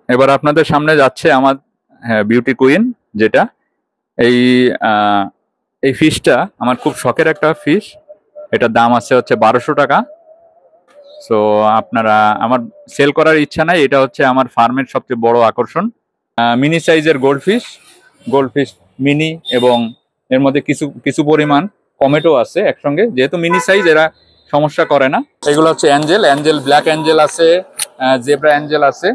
এবার আপনাদের সামনে যাচ্ছে আমার বিউটি কুইন, যেটা এই এই ফিশটা আমার খুব শখের একটা ফিশ। এটার দাম আছে হচ্ছে 1200 টাকা। সো আপনারা, আমার সেল করার ইচ্ছা নাই, এটা হচ্ছে আমার ফার্মের সবচেয়ে বড় আকর্ষণ। মিনি সাইজের গোল্ডফিশ মিনি, এবং এর মধ্যে কিছু কিছু পরিমাণ কমেটো আছে একসঙ্গে, যেহেতু মিনি সাইজ এরা সমস্যা করে না। এগুলো হচ্ছে অ্যাঞ্জেল, ব্ল্যাক অ্যাঞ্জেল আছে, জেব্রা অ্যাঞ্জেল আছে।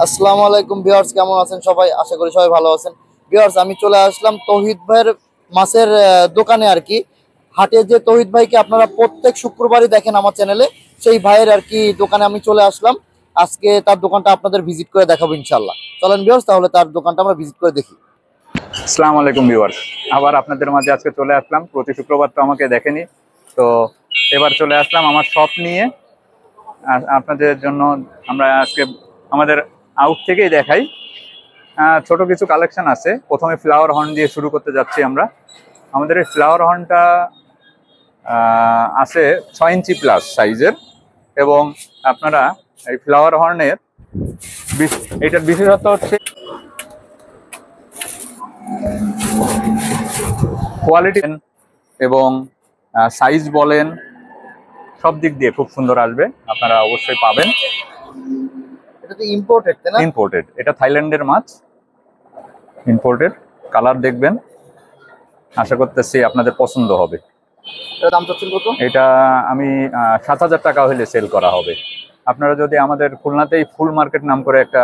আসসালামু আলাইকুম ভিউয়ার্স, কেমন আছেন সবাই? আশা করি সবাই ভালো আছেন। ভিউয়ার্স, আমি চলে আসলাম তৌহিদ ভাইয়ের মাছের দোকানে আর কি। হাটে যে তৌহিদ ভাইকে আপনারা প্রত্যেক শুক্রবারই দেখেন আমার চ্যানেলে, সেই ভাইয়ের আর কি দোকানে আমি চলে আসলাম। আজকে তার দোকানটা আপনাদের ভিজিট করে দেখাবো ইনশাল্লাহ। চলেন ভিউয়ার্স, তাহলে তার দোকানটা আমরা ভিজিট করে দেখি। আসসালামু আলাইকুম ভিউয়ার্স, আবার আপনাদের মাঝে আজকে চলে আসলাম। প্রতি শুক্রবার তো আমাকে দেখেনি, তো এবার চলে আসলাম আমার শপ নিয়ে। আপনাদের জন্য আমরা আজকে আমাদের আউট থেকেই দেখাই। ছোট কিছু কালেকশন আছে। প্রথমে ফ্লাওয়ার হর্ন দিয়ে শুরু করতে যাচ্ছি আমরা। আমাদের এই ফ্লাওয়ার হর্নটা আছে 6 ইঞ্চি প্লাস সাইজের, এবং আপনারা এই ফ্লাওয়ার হর্নের এটার বিশেষত্ব হচ্ছে কোয়ালিটি এবং সাইজ বলেন, সব দিক দিয়ে খুব সুন্দর আসবে, আপনারা অবশ্যই পাবেন। এটা তো ইম্পোর্টেড, তাই না? ইম্পোর্টেড, এটা থাইল্যান্ডের মাছ, ইম্পোর্টেড। কালার দেখবেন, আশা করতেছি আপনাদের পছন্দ হবে। এটার দাম চাচ্ছেন কত? এটা আমি 7000 টাকা হলে সেল করা হবে। আপনারা যদি আমাদের খুলনাতেই ফুল মার্কেট নাম করে একটা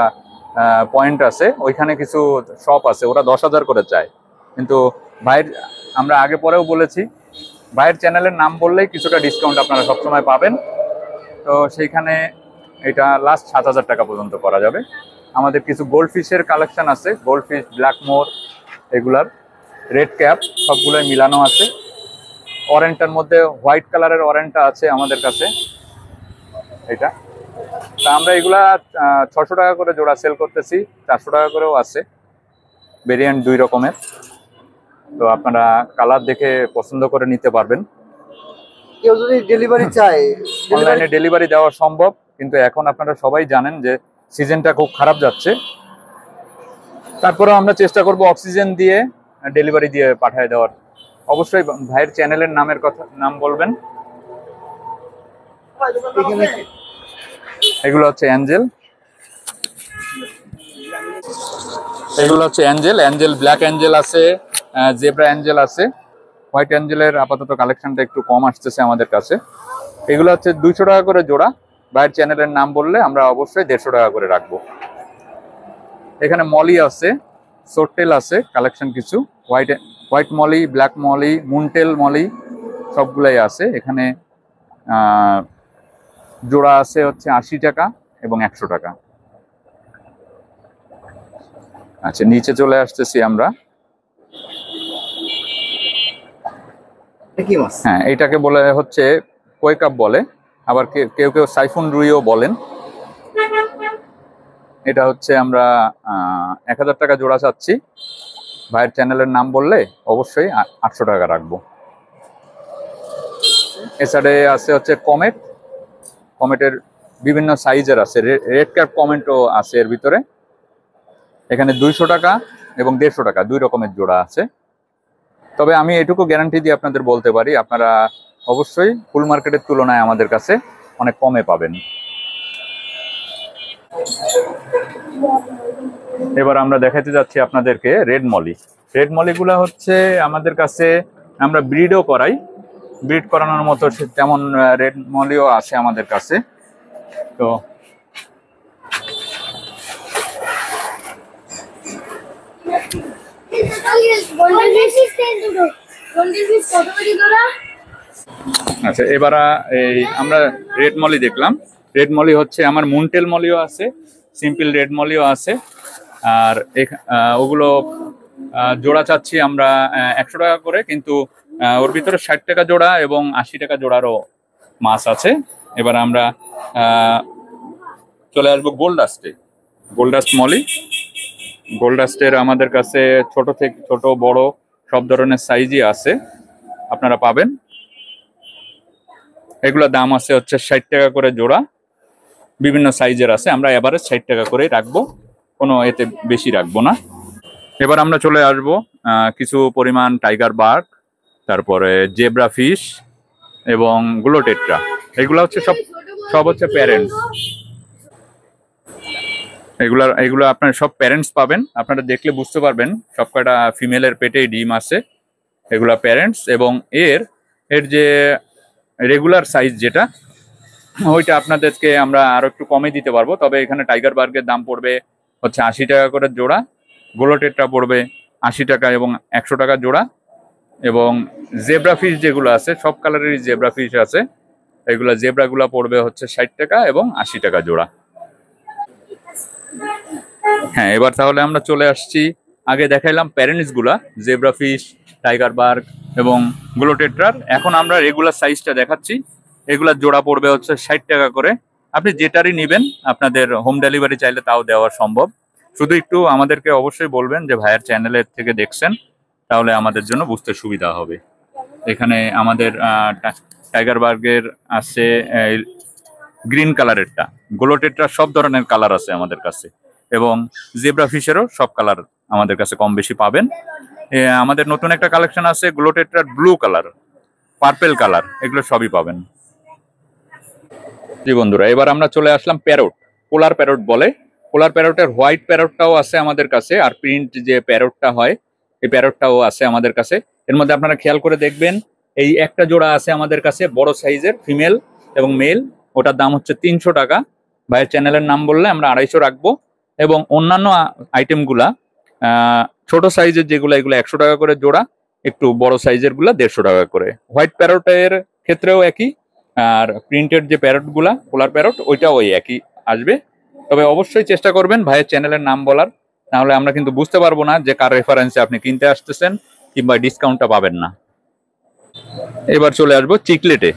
পয়েন্ট আছে, ওইখানে কিছু শপ আছে, ওরা 10,000 করে চায়। কিন্তু ভাইয়ের, আমরা আগে পরেও বলেছি, ভাইয়ের চ্যানেলের নাম বললেই কিছুটা ডিসকাউন্ট আপনারা সবসময় পাবেন। তো সেইখানে এটা লাস্ট 7000 টাকা পর্যন্ত করা যাবে। আমাদের কিছু গোল্ডফিশের কালেকশন আছে, গোল্ডফিশ, ব্ল্যাকমোর, এগুলার রেড ক্যাপ সবগুলোই মিলানো আছে। অরেঞ্জটার মধ্যে হোয়াইট কালারের অরেঞ্জটা আছে আমাদের কাছে, এটা। তা আমরা এগুলা 600 টাকা করে জোড়া সেল করতেছি, 400 টাকা করেও আছে, ভেরিয়েন্ট 2 রকমের। তো আপনারা কালার দেখে পছন্দ করে নিতে পারবেন। কেউ যদি ডেলিভারি চায়, অনলাইনে ডেলিভারি দেওয়া সম্ভব, কিন্তু এখন আপনারা সবাই জানেন যে সিজনটা খুব খারাপ যাচ্ছে। তারপরেও আমরা চেষ্টা করব অক্সিজেন দিয়ে ডেলিভারি দিয়ে পাঠিয়ে দেওয়ার। অবশ্যই ভাইয়ের চ্যানেলের নাম বলবেন। এগুলো হচ্ছে অ্যাঞ্জেল, ব্ল্যাক অ্যাঞ্জেল আছে, জেব্রা অ্যাঞ্জেল আছে। হোয়াইট অ্যাঞ্জেলের আপাতত কালেকশনটা একটু কম আসতেছে আমাদের কাছে। এগুলো হচ্ছে 200 টাকা করে জোড়া। ভাইয়ের চ্যানেলের নাম বললে আমরা অবশ্যই 150 টাকা করে রাখবো। এখানে মলি আছে, সোটটেল আছে, কালেকশন কিছু white molly, black molly, moontail molly সবগুলাই আছে এখানে। জোড়া আছে হচ্ছে 80 টাকা এবং 100 টাকা। আচ্ছা, নিচে চলে আসতেছি আমরা। হ্যাঁ, এটাকে বলে হচ্ছে কই কাপ বলে, আবার কেউ কেউ সাইফুন রুইও বলেন। এটা হচ্ছে আমরা 1000 টাকা জোড়া চাচ্ছি। ভাইয়ের চ্যানেলের নাম বললে অবশ্যই 800 টাকা রাখবো। এছাড়া আছে হচ্ছে কমেটের বিভিন্ন সাইজের আছে, রেড ক্যাপ কমেটও আছে এর ভিতরে। এখানে 200 টাকা এবং 150 টাকা 2 রকমের জোড়া আছে। তবে আমি এটুকু গ্যারান্টি দিয়ে আপনাদের বলতে পারি, আপনারা অবশ্যই ফুল মার্কেটের তুলনায় আমাদের কাছে অনেক কমে পাবেন। এবার আমরা দেখাতে যাচ্ছি আপনাদেরকে রেড মলিগুলো হচ্ছে আমাদের কাছে, আমরা ব্রিডও করাই, ব্রিড করানোর মতো তেমন রেড মলিও আছে আমাদের কাছে। তো আচ্ছা, এবার এই আমরা রেড মলি দেখলাম। রেড মলি হচ্ছে আমার মুনটেল মলিও আছে, সিম্পল রেড মলিও আছে। আর ওগুলো জোড়া চাচ্ছি আমরা 100 টাকা করে, কিন্তু ওর ভিতরে 60 টাকা জোড়া এবং 80 টাকা জোড়ারও মাছ আছে। এবার আমরা চলে আসবো গোল্ডাস্ট মলি। গোল্ডাস্টের আমাদের কাছে ছোট থেকে ছোট বড় সব ধরনের সাইজই আছে, আপনারা পাবেন। এগুলোর দাম আছে হচ্ছে 60 টাকা করে জোড়া, বিভিন্ন সাইজের আছে, আমরা এভারেজ 60 টাকা করেই রাখবো, কোনো এতে বেশি রাখবো না। এবার আমরা চলে আসবো কিছু পরিমাণ টাইগার বার্ক, তারপরে জেব্রা ফিশ এবং গ্লোটেট্রা। এগুলা হচ্ছে সব সব হচ্ছে প্যারেন্টস। এগুলো আপনার সব প্যারেন্টস পাবেন, আপনারা দেখলে বুঝতে পারবেন সব কটা ফিমেলের পেটেই ডিম আছে। এগুলা প্যারেন্টস, এবং এর এর যে রেগুলার সাইজ যেটা, ওইটা আপনাদেরকে আমরা আরো একটু কমে দিতে পারবো। তবে এখানে টাইগার বার্গের দাম পড়বে হচ্ছে 80 টাকা করে জোড়া, গ্লোটেট্রা পড়বে 80 টাকা এবং 100 টাকা জোড়া, এবং জেব্রা ফিশ যেগুলো আছে সব কালারেরই জেব্রা ফিশ আছে, এগুলা জেব্রাগুলা পড়বে হচ্ছে 60 টাকা এবং 80 টাকা জোড়া। হ্যাঁ, এবার তাহলে আমরা চলে আসছি, আগে দেখাইলাম প্যারেন্টস গুলা, জেব্রা ফিশ, টাইগার বার্গ এবং গ্লোটেট্রার। এখন আমরা রেগুলার সাইজটা দেখাচ্ছি। এগুলার জোড়া পড়বে হচ্ছে 60 টাকা করে। আপনি যেটারই নেবেন, আপনাদের হোম ডেলিভারি চাইলে তাও দেওয়া সম্ভব। শুধু একটু আমাদেরকে অবশ্যই বলবেন যে ভাইয়ের চ্যানেলের থেকে দেখছেন, তাহলে আমাদের জন্য বুঝতে সুবিধা হবে। এখানে আমাদের টাইগার বার্গের আছে গ্রিন কালারেরটা, গ্লোটেট্রার সব ধরনের কালার আছে আমাদের কাছে, এবং জেব্রা ফিশেরও সব কালার আমাদের কাছে কম বেশি পাবেন। আমাদের নতুন একটা কালেকশন আছে গ্লোটেট্রার ব্লু কালার, পার্পেল কালার, এগুলো সবই পাবেন। জি বন্ধুরা, এবার আমরা চলে আসলাম প্যারট, পোলার প্যারট বলে। পোলার প্যারটের হোয়াইট প্যারটটাও আছে আমাদের কাছে, আর প্রিন্ট যে প্যারটটা হয় এই প্যারটটাও আছে আমাদের কাছে। এর মধ্যে আপনারা খেয়াল করে দেখবেন, এই একটা জোড়া আছে আমাদের কাছে বড় সাইজের, ফিমেল এবং মেল, ওটার দাম হচ্ছে 300 টাকা। ভাইয়ের চ্যানেলের নাম বললে আমরা 250 রাখবো। এবং অন্যান্য আইটেমগুলা ছোট সাইজের যেগুলো, এগুলো 100 টাকা করে জোড়া, একটু বড় সাইজের গুলা 150 টাকা করে। হোয়াইট প্যারটের ক্ষেত্রেও একই, আর প্রিন্টেড যে প্যারট গুলা, পোলার প্যারট, ওইটাও ওই একই আসবে। তবে অবশ্যই চেষ্টা করবেন ভাইয়ের চ্যানেলের নাম বলার, নাহলে আমরা কিন্তু বুঝতে পারবো না যে কার রেফারেন্সে আপনি কিনতে আসতেছেন, কিংবা ডিসকাউন্টটা পাবেন না। এবার চলে আসবো চিকলেটে।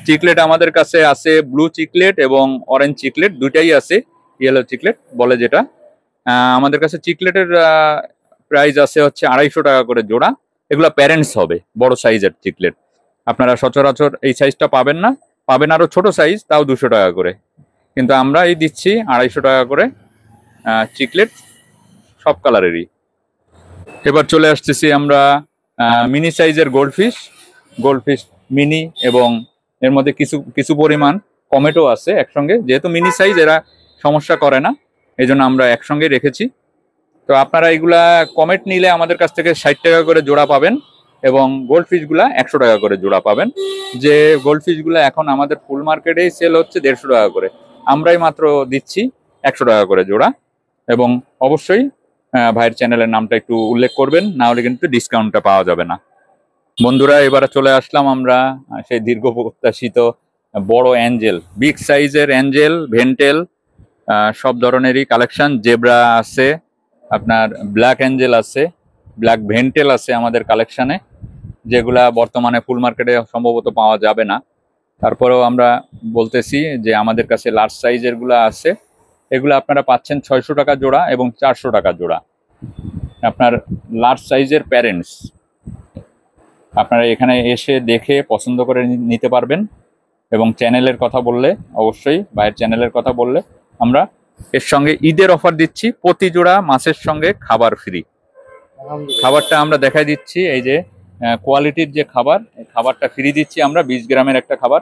চিকলেট আমাদের কাছে আছে ব্লু চিকলেট এবং অরেঞ্জ চিকলেট, দুইটাই আছে, ইয়েলো চিকলেট বলে যেটা। আমাদের কাছে চিকলেটের প্রাইস আছে হচ্ছে 250 টাকা করে জোড়া। এগুলো প্যারেন্টস হবে, বড় সাইজের চিকলেট। আপনারা সচরাচর এই সাইজটা পাবেন না, পাবেন আরো ছোট সাইজ, তাও 200 টাকা করে। কিন্তু আমরা এই দিচ্ছি 250 টাকা করে চিকলেট, সব কালারেরই। এবার চলে আসতেছি আমরা মিনি সাইজের গোল্ডফিশ। গোল্ডফিশ মিনি, এবং এর মধ্যে কিছু কিছু পরিমাণ কমেটো আছে একসঙ্গে, যেহেতু মিনি সাইজ এরা সমস্যা করে না, এই জন্য আমরা একসঙ্গে রেখেছি। তো আপনারা এগুলা কমেট নিলে আমাদের কাছ থেকে 60 টাকা করে জোড়া পাবেন, এবং গোল্ডফিশ গুলা 100 টাকা করে জোড়া পাবেন। যে গোল্ডফিশ গুলা এখন আমাদের ফুল মার্কেটেই সেল হচ্ছে 150 টাকা করে, আমরাই মাত্র দিচ্ছি 100 টাকা করে জোড়া। এবং অবশ্যই ভাইয়ের চ্যানেলের নামটা একটু উল্লেখ করবেন, না হলে কিন্তু ডিসকাউন্টটা পাওয়া যাবে না। বন্ধুরা, এবারে চলে আসলাম আমরা সেই দীর্ঘ প্রত্যাশিত বড় অ্যাঞ্জেল, বিগ সাইজের অ্যাঞ্জেল, ভেন্টেল, সব ধরনেরই কালেকশন। জেব্রা আছে, আপনার ব্ল্যাক অ্যাঞ্জেল আছে, ব্ল্যাক ভেন্টেল আছে আমাদের কালেকশনে, যেগুলা বর্তমানে ফুল মার্কেটে সম্ভবত পাওয়া যাবে না। তারপরেও আমরা বলতেছি যে আমাদের কাছে লার্জ সাইজের গুলা আছে, এগুলো আপনারা পাচ্ছেন 600 টাকা জোড়া এবং 400 টাকা জোড়া। আপনার লার্জ সাইজের প্যারেন্টস আপনারা এখানে এসে দেখে পছন্দ করে নিতে পারবেন। এবং চ্যানেলের কথা বললে, অবশ্যই ভাইয়ের চ্যানেলের কথা বললে, আমরা এর সঙ্গে ঈদের অফার দিচ্ছি, প্রতি জোড়া মাছের সঙ্গে খাবার ফ্রি। খাবারটা আমরা দেখাই দিচ্ছি, এই যে কোয়ালিটির যে খাবার, এই খাবারটা ফ্রি দিচ্ছি আমরা। 20 গ্রামের একটা খাবার,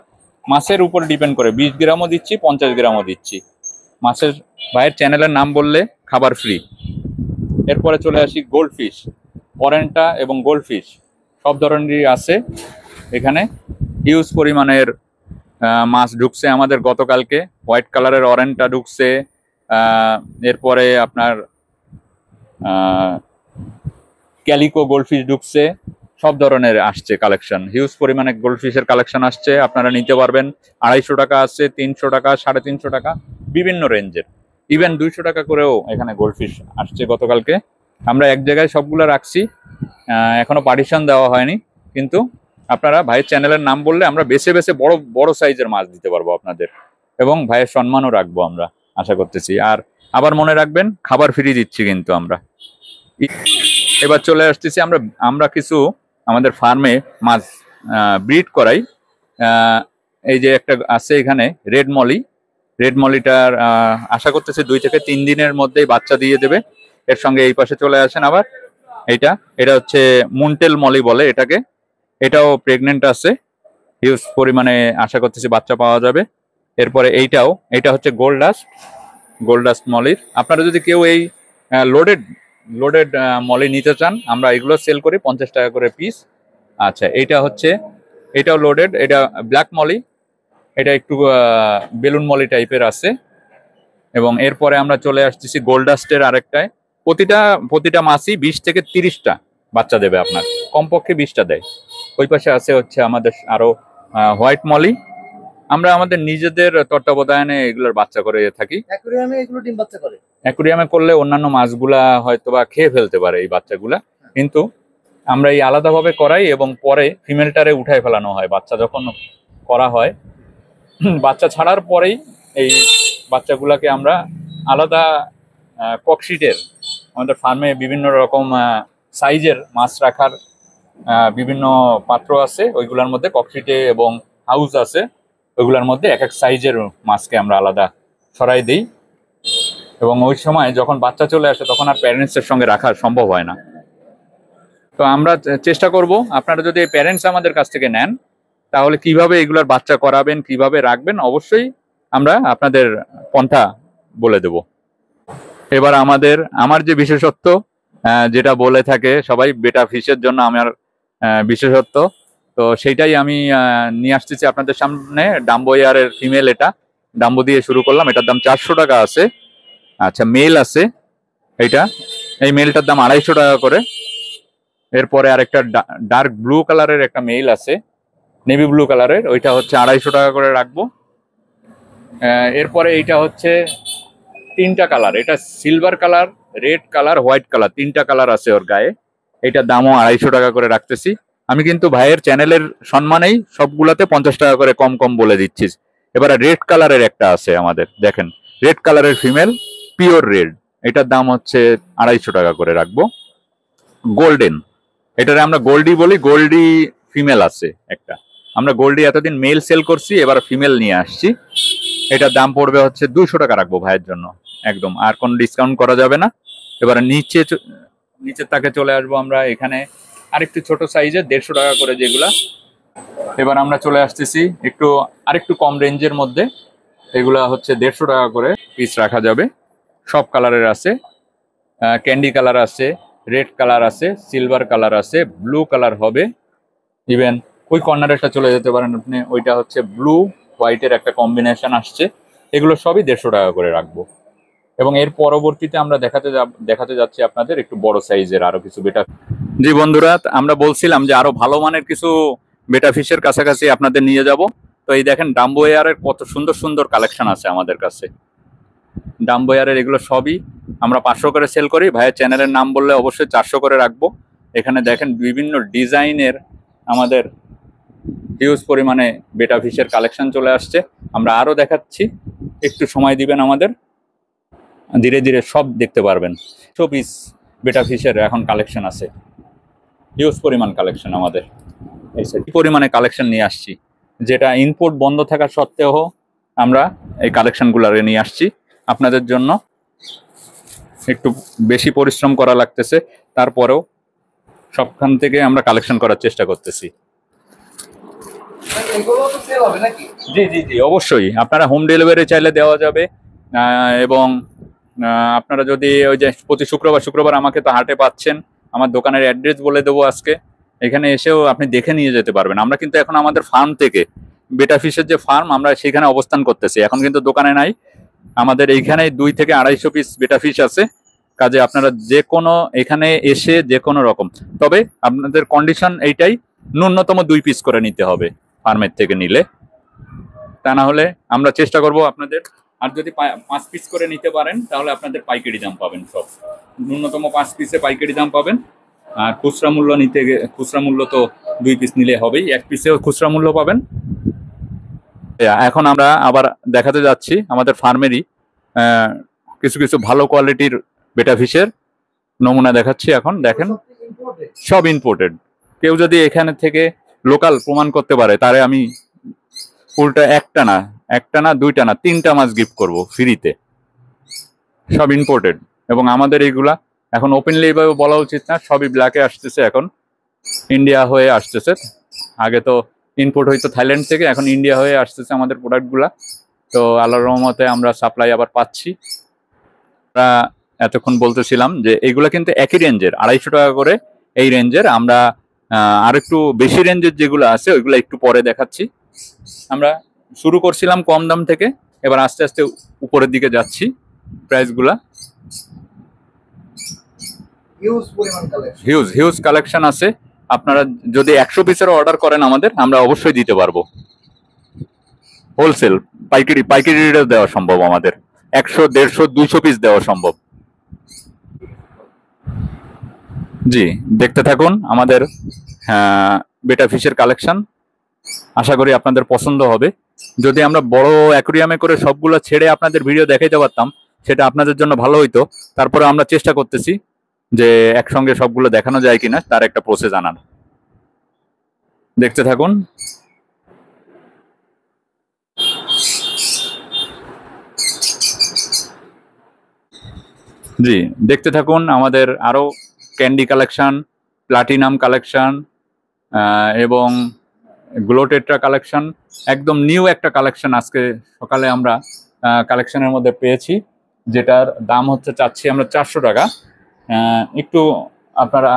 মাছের উপর ডিপেন্ড করে 20 গ্রামও দিচ্ছি, 50 গ্রামও দিচ্ছি। মাছের ভাইয়ের চ্যানেলের নাম বললে খাবার ফ্রি। এরপরে চলে আসি গোল্ডফিশ, অরেন্টা এবং গোল্ডফিশ সব ধরনেরই আছে এখানে। হিউজ পরিমাণের মাছ ঢুকছে আমাদের গতকালকে। হোয়াইট কালারের অরেন্টা ঢুকছে, এরপরে আপনার ক্যালিকো গোল্ডফিশ ঢুকছে, সব ধরনের আসছে কালেকশন। হিউজ পরিমাণে গোল্ডফিশের কালেকশন আসছে, আপনারা নিতে পারবেন। 250 টাকা আছে, 300 টাকা, 350 টাকা, বিভিন্ন রেঞ্জের। ইভেন 200 টাকা করেও এখানে গোল্ডফিশ আসছে গতকালকে। আমরা এক জায়গায় সবগুলো রাখছি, এখনো পার্টিশন দেওয়া হয়নি, কিন্তু আপনারা ভাইয়ের চ্যানেলের নাম বললে আমরা বেছে বেছে বড় বড় সাইজের মাছ দিতে পারবো আপনাদের, এবং ভাইয়ের সম্মানও রাখবো আমরা, আশা করতেছি। আর আবার মনে রাখবেন, খাবার ফ্রি দিচ্ছি কিন্তু আমরা। এবার চলে আসতেছি আমরা কিছু আমাদের ফার্মে মাছ ব্রিড করাই। এই যে একটা আছে এখানে রেড মলিটার আশা করতেছি 2 থেকে 3 দিনের মধ্যেই বাচ্চা দিয়ে দেবে। এর সঙ্গে এই পাশে চলে আসেন আবার এটা হচ্ছে মুনটেল মলি বলে এটাকে, এটাও প্রেগনেন্ট আছে, হিউজ পরিমাণে আশা করতেছি বাচ্চা পাওয়া যাবে। এরপরে এইটা হচ্ছে গোল্ডাস্ট মলির। আপনারা যদি কেউ এই লোডেড লোডেড মলি নিতে চান, আমরা এগুলো সেল করি 50 টাকা করে পিস। আচ্ছা, এটাও লোডেড, এটা ব্ল্যাক মলি, এটা একটু বেলুন মলি টাইপের আছে। এবং এরপরে আমরা চলে আসতেছি গোল্ডাস্টের আরেকটায়। প্রতিটা মাছই 20 থেকে 30টা বাচ্চা দেবে আপনার, কমপক্ষে 20টা দেয়। ওই পাশে আছে হচ্ছে আমাদের আরো হোয়াইট মলি। আমরা আমাদের নিজেদের তত্ত্বাবধানে এগুলোর বাচ্চা করে থাকি। অ্যাকুরিয়ামে এগুলো ডিম বাচ্চা করে? অ্যাকুরিয়ামে করলে অন্যান্য মাছগুলা হয়তো বা খেয়ে ফেলতে পারে এই বাচ্চাগুলা, কিন্তু আমরা এই আলাদাভাবে করাই এবং পরে ফিমেলটারে উঠায় ফেলানো হয়। বাচ্চা যখন করা হয়, বাচ্চা ছাড়ার পরেই এই বাচ্চাগুলাকে আমরা আলাদা ককশিটের, আমাদের ফার্মে বিভিন্ন রকম সাইজের মাছ রাখার বিভিন্ন পাত্র আছে, ওইগুলোর মধ্যে ককশিটে এবং হাউস আছে, ওইগুলোর মধ্যে এক এক সাইজের মাছকে আমরা আলাদা সরাই দিই। এবং ওই সময় যখন বাচ্চা চলে আসে তখন আর প্যারেন্টসের সঙ্গে রাখা সম্ভব হয় না। তো আমরা চেষ্টা করব, আপনারা যদি প্যারেন্টস আমাদের কাছ থেকে নেন তাহলে কিভাবে এগুলোর বাচ্চা করাবেন, কিভাবে রাখবেন, অবশ্যই আমরা আপনাদের পন্থা বলে দেব। এবার আমার যে বিশেষত্ব, যেটা বলে থাকে সবাই, বেটা ফিশের জন্য আমার বিশেষত্ব, তো সেইটাই আমি নিয়ে আসতেছি আপনাদের সামনে। ডাম্বো ইয়ারের ফিমেল, এটা ডাম্বো দিয়ে শুরু করলাম, এটার দাম 400 টাকা আছে। আচ্ছা, মেল আছে এই মেলটার দাম 250 টাকা করে। এরপরে আরেকটা ডার্ক ব্লু কালারের একটা মেল আছে, নেভি ব্লু কালারের, ওইটা হচ্ছে 250 টাকা করে রাখবো। এরপরে এইটা হচ্ছে 3টা কালার, এটা silver colour, red colour, white colour, 3টা কালার আছে ওর গায়ে। এটার দামও 250 টাকা করে রাখতেছি। আমি কিন্তু ভাইয়ের চ্যানেলের সম্মানেই সবগুলাতে 50 টাকা করে কম কম বলে দিচ্ছি। এবারে রেড কালারের একটা আছে আমাদের, দেখেন রেড কালারের ফিমেল, পিওর রেড, এটার দাম হচ্ছে 250 টাকা করে রাখবো। গোল্ডেন, এটারে আমরা গোল্ডি বলি, গোল্ডি ফিমেল আছে একটা, আমরা গোল্ডি এতদিন মেল সেল করছি, এবার ফিমেল নিয়ে আসছি। এটার দাম পড়বে হচ্ছে 200 টাকা রাখবো ভাইয়ের জন্য, একদম আর কোনো ডিসকাউন্ট করা যাবে না। এবারে নিচের তাকে চলে আসবো আমরা, এখানে আরেকটু ছোট সাইজের 150 টাকা করে যেগুলা। এবার আমরা চলে আসতেছি আরেকটু কম রেঞ্জের মধ্যে, এগুলা হচ্ছে 150 টাকা করে পিস রাখা যাবে। সব কালারের আছে, ক্যান্ডি কালার আছে, রেড কালার আছে, সিলভার কালার আছে, ব্লু কালার হবে। ইভেন ওই কর্নারেরটা চলে যেতে পারেন আপনি, ওইটা হচ্ছে ব্লু হোয়াইটের একটা কম্বিনেশন আসছে। এগুলো সবই 150 টাকা করে রাখবো। এবং এর পরবর্তীতে আমরা দেখাতে যাচ্ছি আপনাদের একটু বড় সাইজের আরো কিছু বেটা। জি বন্ধুরা, আমরা বলছিলাম যে আরো ভালো মানের কিছু বেটা ফিশের কাছাকাছি আপনাদের নিয়ে যাব। তো এই দেখেন ডাম্বো এয়ারের কত সুন্দর সুন্দর কালেকশন আছে আমাদের কাছে। ডাম্বো এয়ারের এগুলো সবই আমরা 500 করে সেল করি, ভাইয়ের চ্যানেলের নাম বললে অবশ্যই 400 করে রাখবো। এখানে দেখেন বিভিন্ন ডিজাইনের আমাদের হিউজ পরিমাণে বেটা ফিশের কালেকশন চলে আসছে। আমরা আরো দেখাচ্ছি, একটু সময় দিবেন আমাদের, ধীরে ধীরে সব দেখতে পারবেন। 100 পিস বেটা ফিশের এখন কালেকশন আছে, হিউজ পরিমাণ কালেকশন আমাদের। এই পরিমাণে কালেকশন নিয়ে আসছি, যেটা ইনপুট বন্ধ থাকা সত্ত্বেও আমরা এই কালেকশনগুলো নিয়ে আসছি আপনাদের জন্য। একটু বেশি পরিশ্রম করা লাগতেছে, তারপরেও সবখান থেকে আমরা কালেকশন করার চেষ্টা করতেছি। জি জি জি, অবশ্যই আপনারা হোম ডেলিভারি চাইলে দেওয়া যাবে। এবং আপনারা যদি ওই যে প্রতি শুক্রবার আমাকে তো হাটে পাচ্ছেন, আমার দোকানের অ্যাড্রেস বলে দেবো আজকে, এখানে এসেও আপনি দেখে নিয়ে যেতে পারবেন। আমরা কিন্তু এখন আমাদের ফার্ম থেকে, বেটা ফিশের যে ফার্ম, আমরা সেখানে অবস্থান করতেছি, এখন কিন্তু দোকানে নাই। আমাদের এইখানে 2 থেকে 250 পিস বেটা ফিশ আছে। কাজে আপনারা যে কোনো এখানে এসে যে কোনো রকম, তবে আপনাদের কন্ডিশন এইটাই, ন্যূনতম 2 পিস করে নিতে হবে ফার্মের থেকে নিলে, তা না হলে আমরা চেষ্টা করব আপনাদের, আর যদি 5 পিস করে নিতে পারেন তাহলে আপনাদের পাইকারি দাম পাবেন। সব ন্যূনতম 5 পিসে পাইকারি দাম পাবেন। আর খুচরা মূল্য তো 2 পিস নিলে হবেই, 1 পিসেও খুচরা মূল্য পাবেন। এখন আমরা আবার দেখাতে যাচ্ছি আমাদের ফার্মেরই কিছু কিছু ভালো কোয়ালিটির বেটা ফিশের নমুনা দেখাচ্ছি। এখন দেখেন সব ইম্পোর্টেড। কেউ যদি এখানে থেকে লোকাল প্রমাণ করতে পারে, তারে আমি উল্টা একটা না দুইটা না 3টা মাছ গিফট করব ফ্রিতে, সব ইম্পোর্টেড। এবং আমাদের এইগুলা এখন ওপেনলি এইভাবে বলা উচিত না, সবই ব্ল্যাকে আসতেছে, এখন ইন্ডিয়া হয়ে আসতেছে। আগে তো ইম্পোর্ট হইতো থাইল্যান্ড থেকে, এখন ইন্ডিয়া হয়ে আসতেছে আমাদের প্রোডাক্টগুলা। তো আল্লাহর রহমতে আমরা সাপ্লাই আবার পাচ্ছি। আমরা এতক্ষণ বলতেছিলাম যে এইগুলা কিন্তু একই রেঞ্জের, 250 টাকা করে এই রেঞ্জের। আমরা আর একটু বেশি রেঞ্জের যেগুলো আছে ওইগুলো একটু পরে দেখাচ্ছি। আমরা শুরু করছিলাম কম দাম থেকে, এবার আস্তে আস্তে উপরের দিকে যাচ্ছি প্রাইসগুলা। হিউজ কালেকশন আছে। আপনারা যদি 100 পিসের অর্ডার করেন আমাদের, আমরা অবশ্যই দিতে পারবো। হোলসেল পাইকারি রেটে দেওয়া সম্ভব, আমাদের 100, 150, 200 পিস দেওয়া সম্ভব। জি, দেখতে থাকুন আমাদের বেটা ফিশের কালেকশন। আশা করি আপনাদের পছন্দ হবে। যদি আমরা বড় অ্যাকুরিয়ামে করে সবগুলো ছেড়ে আপনাদের ভিডিও দেখাইতে পারতাম, সেটা আপনাদের জন্য ভালো হইতো। তারপরে আমরা চেষ্টা করতেছি যে একসঙ্গে সবগুলো দেখানো যায় কিনা, তার একটা প্রসেস আনার। দেখতে থাকুন। জি, দেখতে থাকুন আমাদের আরো ক্যান্ডি কালেকশন, প্লাটিনাম কালেকশন এবং গ্লোটেট্রা কালেকশন। একদম নিউ একটা কালেকশন আজকে সকালে আমরা কালেকশনের মধ্যে পেয়েছি, যেটার দাম চাচ্ছি আমরা 400 টাকা। একটু আপনারা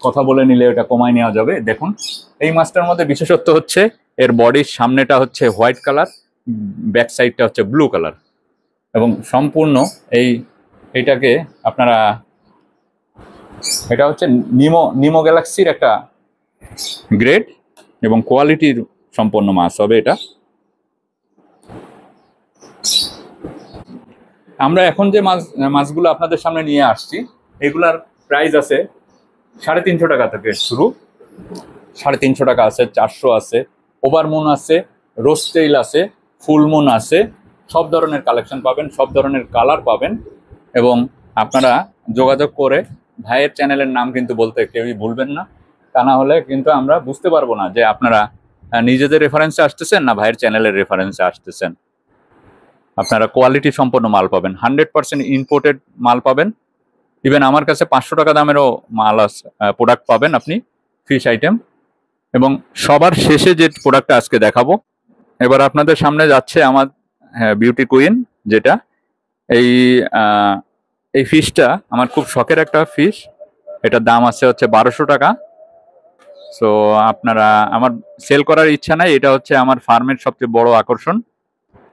কথা বলে নিলে এটা কমাই নেওয়া যাবে। দেখুন, এই মাছটার মধ্যে বিশেষত্ব হচ্ছে এর বডির সামনেটা হচ্ছে হোয়াইট কালার, ব্যাক সাইডটা হচ্ছে ব্লু কালার, এবং সম্পূর্ণ এইটাকে আপনারা, এটা হচ্ছে নিমো গ্যালাক্সির একটা গ্রেড এবং কোয়ালিটির সম্পন্ন মাছ হবে এটা। আমরা এখন যে মাছগুলো আপনাদের সামনে নিয়ে আসছি, এগুলার প্রাইস আছে 350 টাকা থেকে শুরু। 350 টাকা আছে, 400 আছে, ওভারমুন আছে, রোস্টেইল আছে, ফুলমুন আছে। সব ধরনের কালেকশন পাবেন, সব ধরনের কালার পাবেন। এবং আপনারা যোগাযোগ করে ভাইয়ের চ্যানেলের নাম কিন্তু বলতে কেউই ভুলবেন না, তা না হলে কিন্তু আমরা বুঝতে পারবো না যে আপনারা নিজেদের রেফারেন্সে আসতেছেন না ভাইয়ের চ্যানেলের রেফারেন্সে আসতেছেন। আপনারা কোয়ালিটি সম্পন্ন মাল পাবেন, 100% ইম্পোর্টেড মাল পাবেন। ইভেন আমার কাছে 500 টাকা দামেরও মাল প্রোডাক্ট পাবেন আপনি, ফিশ আইটেম। এবং সবার শেষে যে প্রোডাক্টটা আজকে দেখাবো, এবার আপনাদের সামনে যাচ্ছে আমার বিউটি কুইন, যেটা এই ফিশটা আমার খুব শখের একটা ফিশ। এটার দাম আছে 1200 টাকা। সো আপনারা, আমার সেল করার ইচ্ছা নাই, এটা হচ্ছে আমার ফার্মের সবচেয়ে বড় আকর্ষণ।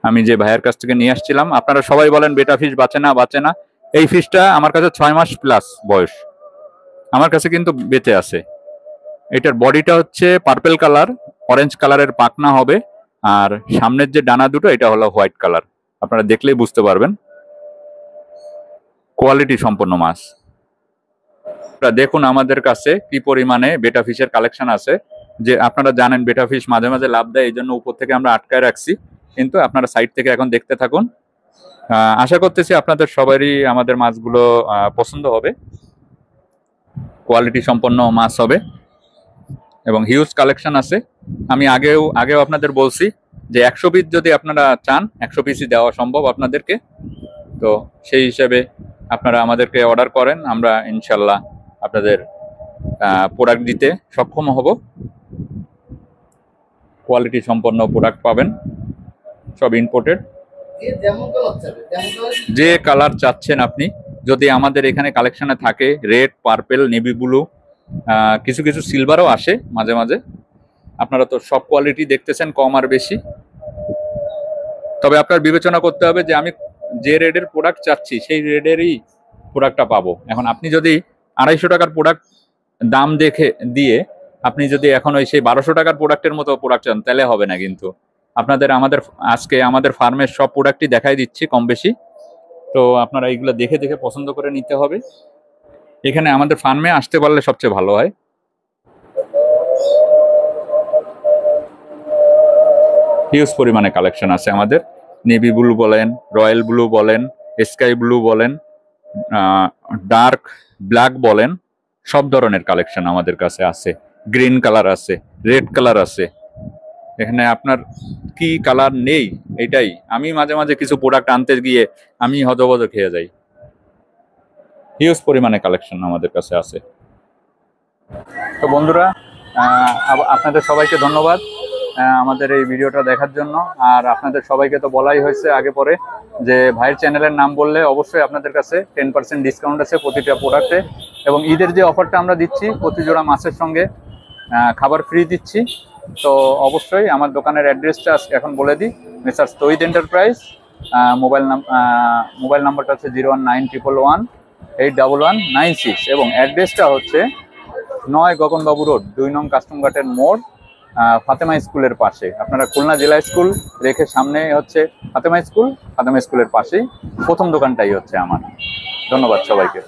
আমি যে ভাইয়ের কাছ থেকে নিয়ে আসছিলাম, আপনারা সবাই বলেন বেটা ফিশ বাঁচে না। এই ফিশটা আমার কাছে 6 মাস প্লাস বয়স, আমার কাছে কিন্তু বেঁচে আছে। এটার বডিটা হচ্ছে পার্পেল কালার, অরেঞ্জ কালারের পাখনা হবে, আর সামনের যে ডানা দুটো এটা হলো হোয়াইট কালার। আপনারা দেখলেই বুঝতে পারবেন। কোয়ালিটি সম্পন্ন মাছ। দেখুন আমাদের কাছে কি পরিমাণে বেটা ফিশের কালেকশন আছে। যে আপনারা জানেন বেটা ফিশ মাঝে মাঝে লাভ দেয়, এই জন্য উপর থেকে আমরা আটকায় রাখছি, কিন্তু আপনারা সাইড থেকে এখন দেখতে থাকুন। আশা করতেছি আপনাদের সবারই আমাদের মাছগুলো পছন্দ হবে। কোয়ালিটি সম্পন্ন মাছ হবে এবং হিউজ কালেকশন আছে। আমি আগেও আপনাদের বলছি যে 100 পিস যদি আপনারা চান, 100 পিসই দেওয়া সম্ভব আপনাদেরকে। তো সেই হিসাবে আপনারা আমাদেরকে অর্ডার করেন, আমরা ইনশাল্লাহ আপনাদের প্রোডাক্ট দিতে সক্ষম হব। কোয়ালিটি সম্পন্ন প্রোডাক্ট পাবেন, সব ইম্পোর্টেড। যে কালার চাচ্ছেন আপনি, যদি আমাদের এখানে কালেকশনে থাকে, রেড, পার্পেল, নেভি ব্লু, কিছু কিছু সিলভারও আসে মাঝে মাঝে। আপনারা তো সব কোয়ালিটি দেখতেছেন, কম আর বেশি। তবে আপনার বিবেচনা করতে হবে যে আমি যে রেডের প্রোডাক্ট চাচ্ছি সেই রেডেরই প্রোডাক্টটা পাবো। এখন আপনি যদি 250 টাকার প্রোডাক্ট দাম দেখে দিয়ে আপনি যদি এখন ওই সেই 1200 টাকার প্রোডাক্টের মতো প্রোডাক্ট চান, তাহলে হবে না। কিন্তু আজকে আমাদের ফার্মের সব প্রোডাক্টই দেখাই দিচ্ছি কম বেশি। তো আপনারা এইগুলো দেখে দেখে পছন্দ করে নিতে হবে। এখানে আমাদের ফার্মে আসতে পারলে সবচেয়ে ভালো হয়। হিউজ পরিমাণে কালেকশন আছে আমাদের। নেভি ব্লু বলেন, রয়্যাল ব্লু বলেন, স্কাই ব্লু বলেন, ডার্ক ব্ল্যাক বলেন, সব ধরনের কালেকশন আমাদের কাছে আছে। গ্রিন কালার আছে, রেড কালার আছে, এখানে আপনার কি কালার নেই এটাই, আমি মাঝে মাঝে কিছু প্রোডাক্ট আনতে গিয়ে আমি হজবজ খেয়ে যাই। হিউজ পরিমাণে কালেকশন আমাদের কাছে আছে। তো বন্ধুরা, আপনাদের সবাইকে ধন্যবাদ আমাদের এই ভিডিওটা দেখার জন্য। আর আপনাদের সবাইকে তো বলাই হয়েছে আগে পরে যে ভাইয়ের চ্যানেলের নাম বললে অবশ্যই আপনাদের কাছে 10% ডিসকাউন্ট আছে প্রতিটা প্রোডাক্টে। এবং ঈদের যে অফারটা আমরা দিচ্ছি, প্রতি জোড়া মাছের সঙ্গে খাবার ফ্রি দিচ্ছি। তো অবশ্যই আমার দোকানের অ্যাড্রেসটা এখন বলে দিই, মেসার্স তৌহিদ এন্টারপ্রাইজ। মোবাইল নাম্বারটা হচ্ছে 01911181196 এবং অ্যাড্রেসটা হচ্ছে 9 গগনবাবু রোড, 2 নং কাস্টম ঘাটের মোড়, ফাতেমা স্কুলের পাশে। আপনারা খুলনা জেলা স্কুল রেখে সামনে হচ্ছে ফাতেমা স্কুলের পাশেই প্রথম দোকানটাই হচ্ছে আমার। ধন্যবাদ সবাইকে।